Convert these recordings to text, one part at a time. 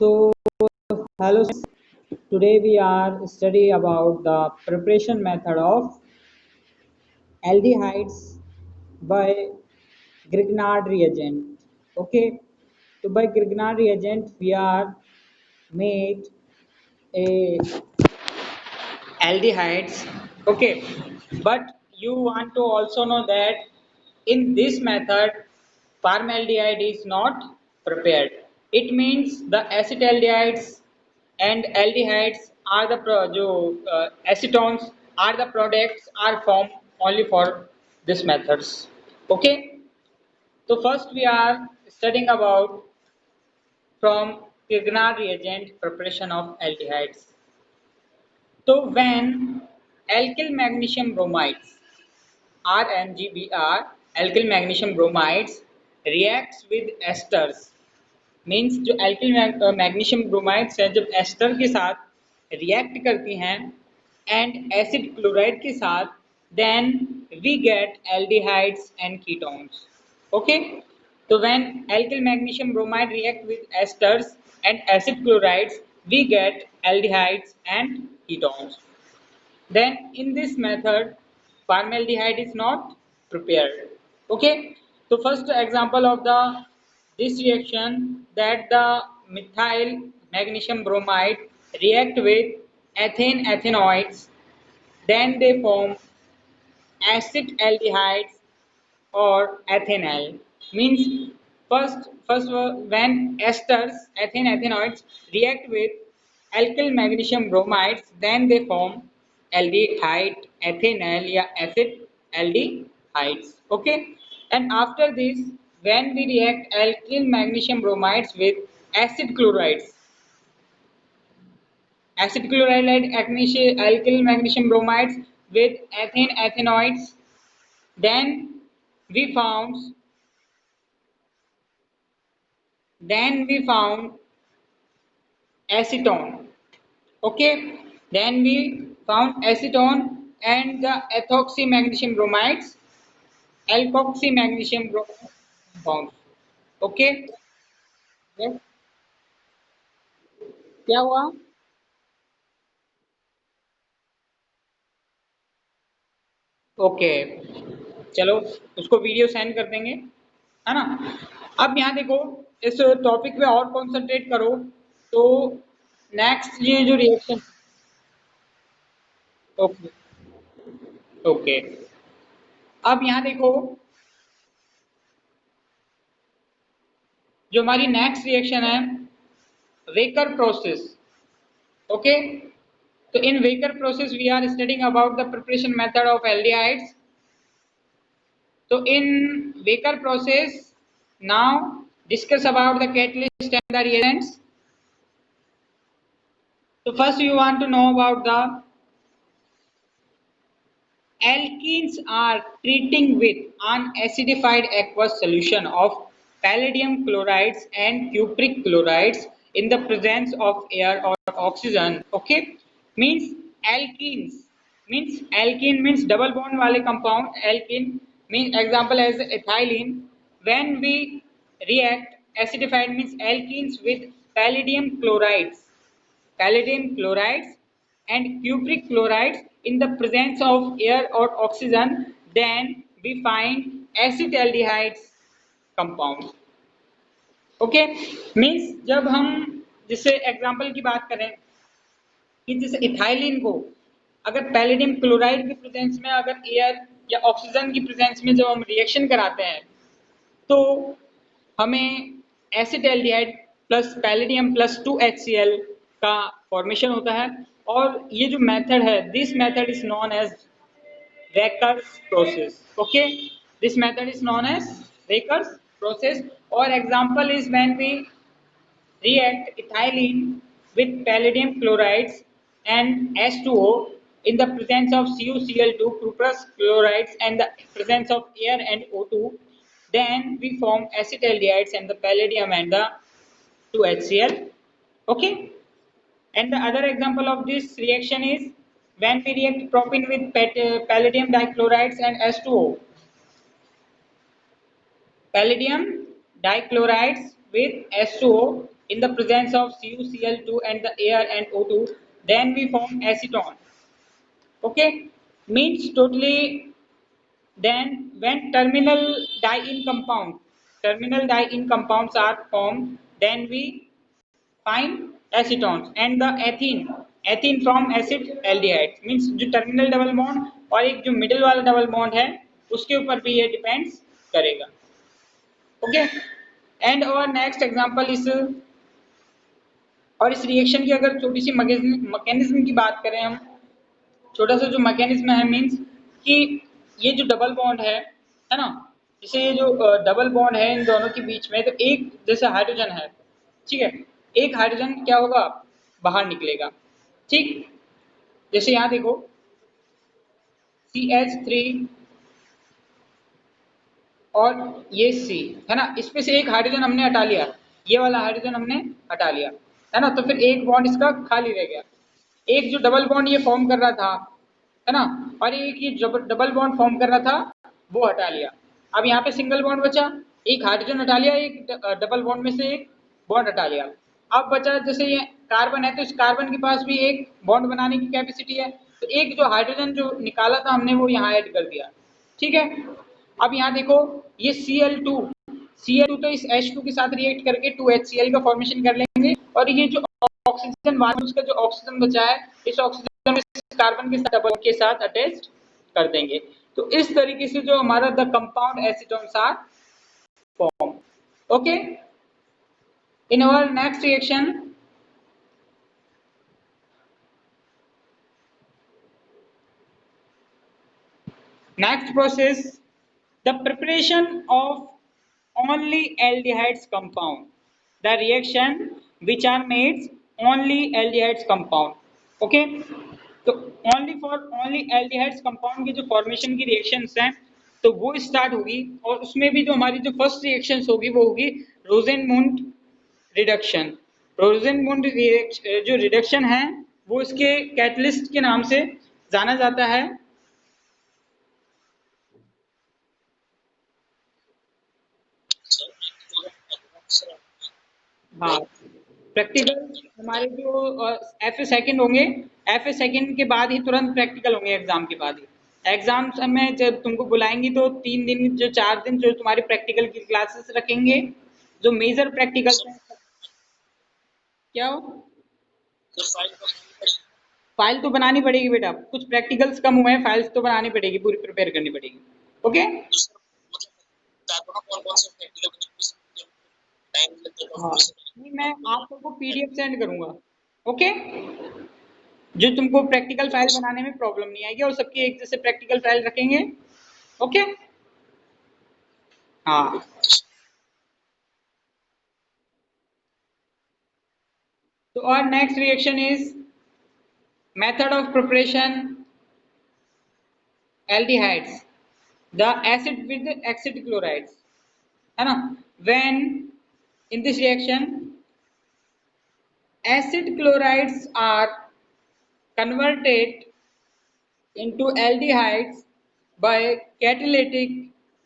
So, hello. Today we are study about the preparation method of aldehydes by Grignard reagent. Okay. So by Grignard reagent we are made a aldehydes. Okay, but you want to also know that in this method formaldehyde is not prepared. It means the acetaldehydes and aldehydes are the acetones are the products are formed only for this methods. Okay, so first we are studying about from Grignard reagent preparation of aldehydes. So when alkyl magnesium bromides RMGBr alkyl magnesium bromides reacts with esters means जो alkyl magnesium bromides है जब ester के साथ react करती हैं and acid chloride के साथ then we get aldehydes and ketones. Okay, so when alkyl magnesium bromide react with esters and acid chlorides we get aldehydes and ketones. Then in this method formaldehyde is not prepared. Okay, so first example of the this reaction that the methyl magnesium bromide react with ethane ethanoids, then they form acid aldehydes or ethanol. Means when esters ethane ethanoids react with alkyl magnesium bromides then they form aldehyde ethanol या acid aldehydes. Okay, and after this when we react alkyl magnesium bromides with acid chlorides, acid chloride and alkyl magnesium bromides with ethane ethanoids, then we found then we found acetone. Okay, then we found acetone and the ethoxy magnesium bromides alkoxy magnesium compounds. Okay, yes. क्या हुआ? Okay, चलो उसको video send कर देंगे, है ना। अब यहाँ देखो इस टॉपिक पे और कॉन्सेंट्रेट करो। तो नेक्स्ट ये जो रिएक्शन, ओके ओके, अब यहाँ देखो जो हमारी नेक्स्ट रिएक्शन है waker process. Okay, so in Waker process we are studying about the preparation method of aldehydes. So in Waker process now discuss about the catalyst and the reagents. So first you want to know about the alkenes are treating with unacidified aqueous solution of palladium chlorides and cupric chlorides in the presence of air or oxygen. Okay, means alkenes means alkene means double bond wale compound. Alkene means example as ethylene. When we react acidified means alkenes with palladium chlorides and cupric chlorides in the presence of air or oxygen, then we find acetaldehydes compounds. Okay, means जब हम जैसे example की बात करें कि जैसे ethylene को अगर पैलेडियम क्लोराइड की प्रेजेंस में अगर एयर या ऑक्सीजन की प्रेजेंस में जब हम रिएक्शन कराते हैं तो हमें acetaldehyde plus palladium plus 2HCl का फॉर्मेशन होता है। और ये जो मेथड है this method is known as Waker's process. Okay, this method is known as Waker's process. Or example is when we react ethylene with palladium chlorides and H2O in the presence of CuCl2, cuprous chlorides and the presence of air and O2, then we form acetaldehydes and the palladium and the 2HCl. Okay, and the other example of this reaction is when we react propene with palladium dichlorides and H2O. Palladium dichlorides with H2O in the presence of CuCl2 and the air and O2, then we form acetone. Okay, means totally. Then when terminal diene compounds are formed, then we find acetones and the ethene from acid aldehydes, means जो terminal double bond और एक जो middle वाला double bond है उसके ऊपर भी ये डिपेंड्स करेगा. ओके, एंड और नेक्स्ट एग्जांपल इस और इस रिएक्शन की अगर छोटी सी मैकेनिज्म की बात करें हम, छोटा सा जो मैकेनिज्म है मीन्स कि ये जो डबल बॉन्ड है ना, जैसे ये जो डबल बॉन्ड है इन दोनों के बीच में, तो एक जैसे हाइड्रोजन है, ठीक है, एक हाइड्रोजन क्या होगा, बाहर निकलेगा. ठीक, जैसे यहाँ देखो CH3 और ये C है ना, इसमें से एक हाइड्रोजन हमने हटा लिया, ये वाला हाइड्रोजन हमने हटा लिया है ना, तो फिर एक बॉन्ड इसका खाली रह गया. एक जो डबल बॉन्ड ये फॉर्म कर रहा था है ना, और एक ये डबल बॉन्ड फॉर्म कर रहा था वो हटा लिया. अब यहाँ पे सिंगल बॉन्ड बचा, एक हाइड्रोजन हटा लिया, एक डबल बॉन्ड में से एक बॉन्ड हटा लिया. अब बचा जैसे ये कार्बन है, तो इस कार्बन के पास भी एक बॉन्ड बनाने की कैपेसिटी है, तो एक जो हाइड्रोजन जो निकाला था हमने वो यहाँ ऐड कर दिया. ठीक है, अब यहाँ देखो ये Cl2 तो इस H2 के साथ रिएक्ट करके 2HCl का फॉर्मेशन कर लेंगे, और ये जो ऑक्सीजन वाले उसका जो ऑक्सीजन बचा है इस ऑक्सीजन में कार्बन के साथ डबल के साथ अटैच कर देंगे. तो इस तरीके से जो हमारा the compound acetones are form. Okay, in our next reaction next process, the preparation of only aldehydes compound, the reaction which are made only aldehydes compound. Okay, तो only aldehydes compound की जो फॉर्मेशन की reactions हैं तो वो start होगी, और उसमें भी जो हमारी जो फर्स्ट रिएक्शंस होगी वो होगी रोजेनमुंड रिडक्शन. रोजेनमुंड जो रिडक्शन है वो इसके कैटलिस्ट के नाम से जाना जाता है. हाँ, प्रैक्टिकल हमारे जो FA सेकंड होंगे, FA सेकंड के बाद ही तुरंत प्रैक्टिकल होंगे, एग्जाम के बाद ही. एग्जाम में जब तुमको बुलाएंगी तो 3 दिन जो 4 दिन जो तुम्हारी प्रैक्टिकल की क्लासेस रखेंगे, जो मेजर प्रैक्टिकल क्या हो, फाइल तो बनानी पड़ेगी बेटा, कुछ प्रैक्टिकल्स कम हुए हैं, फाइल्स तो बनानी पड़ेगी, पूरी प्रिपेयर करनी पड़ेगी. ओके, हाँ, नहीं मैं आप लोगों को PDF सेंड करूंगा. ओके, जो तुमको प्रैक्टिकल फाइल बनाने में प्रॉब्लम नहीं आएगी, और सबकी एक जैसे प्रैक्टिकल फाइल रखेंगे. ओके, हाँ. तो और next reaction is method of preparation aldehydes, the acid with acid chlorides है ना. When in this reaction acid chlorides are converted into aldehydes by catalytic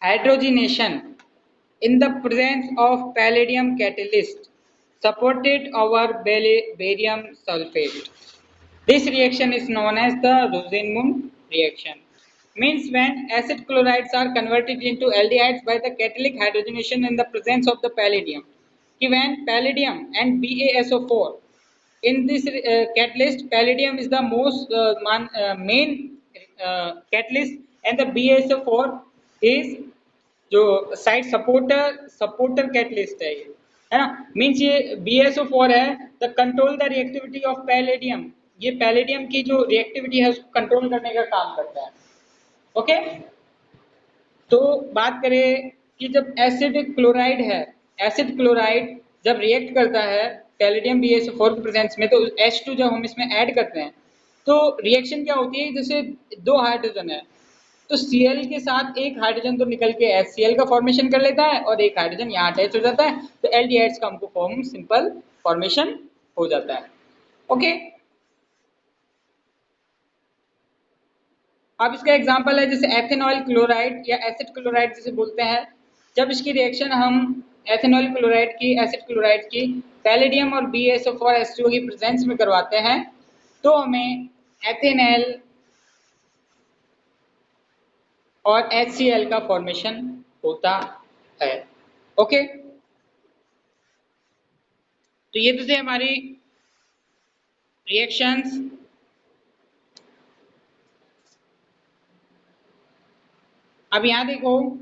hydrogenation in the presence of palladium catalyst supported over barium sulfate. This reaction is known as the Rosenmund reaction. Means when acid chlorides are converted into aldehydes by the catalytic hydrogenation in the presence of the palladium. When palladium and BaSO4 in this catalyst, palladium is the most main catalyst, and the BaSO4 is जो side supporter catalyst है ये, है ना. Means ये BaSO4 है the control the reactivity of palladium, ये palladium की जो रिएक्टिविटी है उसको कंट्रोल करने का काम करता है. ओके, तो बात करें कि जब एसिड क्लोराइड है, एसिड क्लोराइड जब रिएक्ट करता है पैलेडियम BaSO4 के प्रेजेंस में, तो H2 जब हम इसमें ऐड करते हैं तो रिएक्शन क्या होती है, जैसे 2 हाइड्रोजन है तो Cl के साथ एक हाइड्रोजन तो निकल के HCl का फॉर्मेशन कर लेता है, और एक हाइड्रोजन यहाँ अटैच हो जाता है, तो एल्डिहाइड्स का हमको फॉर्म सिंपल फॉर्मेशन हो जाता है. ओके, अब इसका एग्जांपल है जैसे एथेनॉल क्लोराइड या एसिड क्लोराइड जिसे बोलते हैं. जब इसकी रिएक्शन हम एथेनॉल क्लोराइड की, एसिड क्लोराइड की पैलेडियम और BaSO4 H2O की प्रेजेंस में करवाते हैं तो हमें एथेनॉल और HCl का फॉर्मेशन होता है। ओके, तो ये तो थे हमारी रिएक्शंस। अब यहां देखो,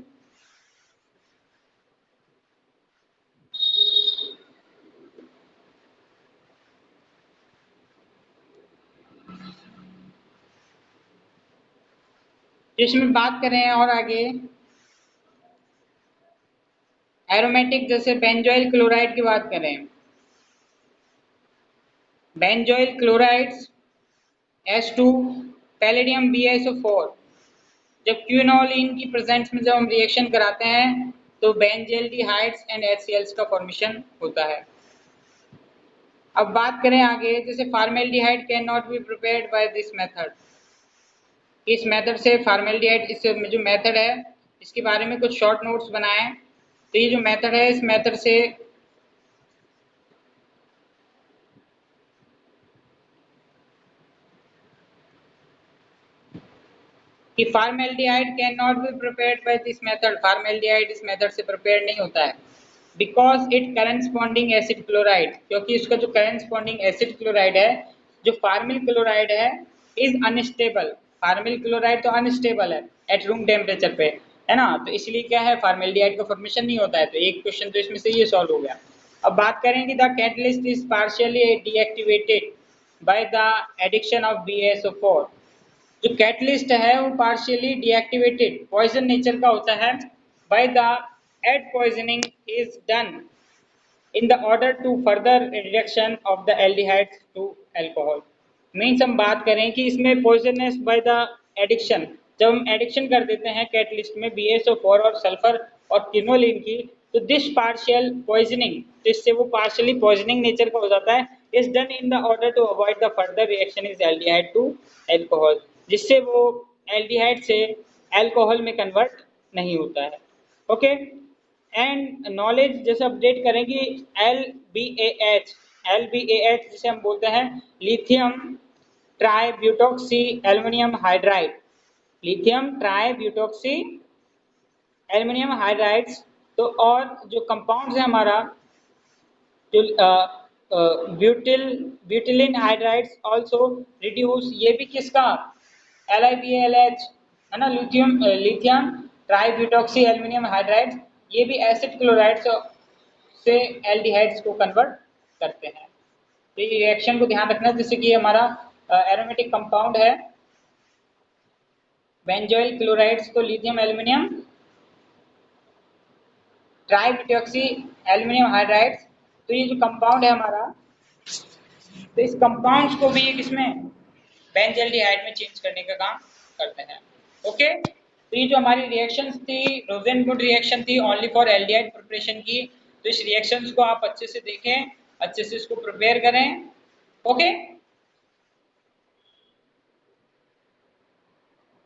इसमें बात करें और आगे एरोमेटिक, जैसे बेंजोइल क्लोराइड की बात करें, benzoyl chlorides H2 palladium BaSO4, जब क्विनोलिन की प्रेजेंस में जब हम रिएक्शन कराते हैं तो बेंजल्डिहाइड्स एंड HCl का फॉर्मेशन होता है। अब बात करें आगे, जैसे formaldehyde can not be prepared by this method, इस मेथड से फॉर्मेल्डिहाइड, इस जो मेथड है इसके बारे में कुछ शॉर्ट नोट्स बनाएं। तो ये जो मेथड है, इस मेथड से कि formaldehyde can not be prepared by this method, formaldehyde इस मेथड से प्रिपेयर नहीं होता है because it corresponding acid chloride, क्योंकि इसका जो करेस्पॉन्डिंग एसिड क्लोराइड है, जो फार्मिल क्लोराइड है इज अनस्टेबल, फार्मिल क्लोराइड तो अनस्टेबल है एट रूम टेम्परेचर पे, है ना, तो इसलिए क्या है फॉर्मेल्डिहाइड का फॉर्मेशन नहीं होता है। तो एक क्वेश्चन तो इसमें से ये सॉल्व हो गया। अब बात करें कि the catalyst is partially deactivated by the addiction of BaSO4, जो कैटलिस्ट है वो पार्शियली डीएक्टिवेटेड पॉइजन नेचर का होता है by the ad poisoning is done in the order to further reduction of the aldehydes to alcohol। Means हम बात करें कि इसमें पॉइजनस बाय द एडिक्शन, जब हम एडिक्शन कर देते हैं कैटलिस्ट में BaSO4 और सल्फर और क्विनोलिन की, तो दिस पार्शियल पॉइजनिंग, जिससे वो पार्शियली पॉइजनिंग नेचर का हो जाता है, is done in the order to avoid the further reaction is aldehyde to alcohol, जिससे वो एल्डिहाइड से एल्कोहल में कन्वर्ट नहीं होता है। ओके, एंड नॉलेज जैसे अपडेट करें कि LBAH जिसे हम बोलते हैं lithium tri butoxy aluminium hydride, lithium tri butoxy aluminium hydrides. तो और जो कंपाउंड्स है हमारा, जो ब्यूटिलिन हाइड्राइड्स आल्सो रिड्यूस, ये भी किसका, LiBALH है ना, lithium tri butoxy aluminium hydride, ये भी एसिड क्लोराइड से एल्डिहाइड्स को कन्वर्ट करते हैं। तो ये रिएक्शन को ध्यान रखना, जैसे कि हमारा एरोमेटिक कंपाउंड है बेंजोइल क्लोराइड्स को lithium aluminium tri butoxy aluminium hydrides, तो ये जो कंपाउंड है हमारा, तो इस कंपाउंड्स को भी किसमें, बेंजल्डिहाइड में चेंज करने का काम करते हैं। ओके, तो ये जो हमारी रिएक्शंस थी रोजेनवुड रिएक्शन थी ओनली फॉर एल्डिहाइड प्रिपरेशन की, तो इस रिएक्शंस को आप अच्छे से देखें, अच्छे से इसको प्रिपेयर करें। ओके।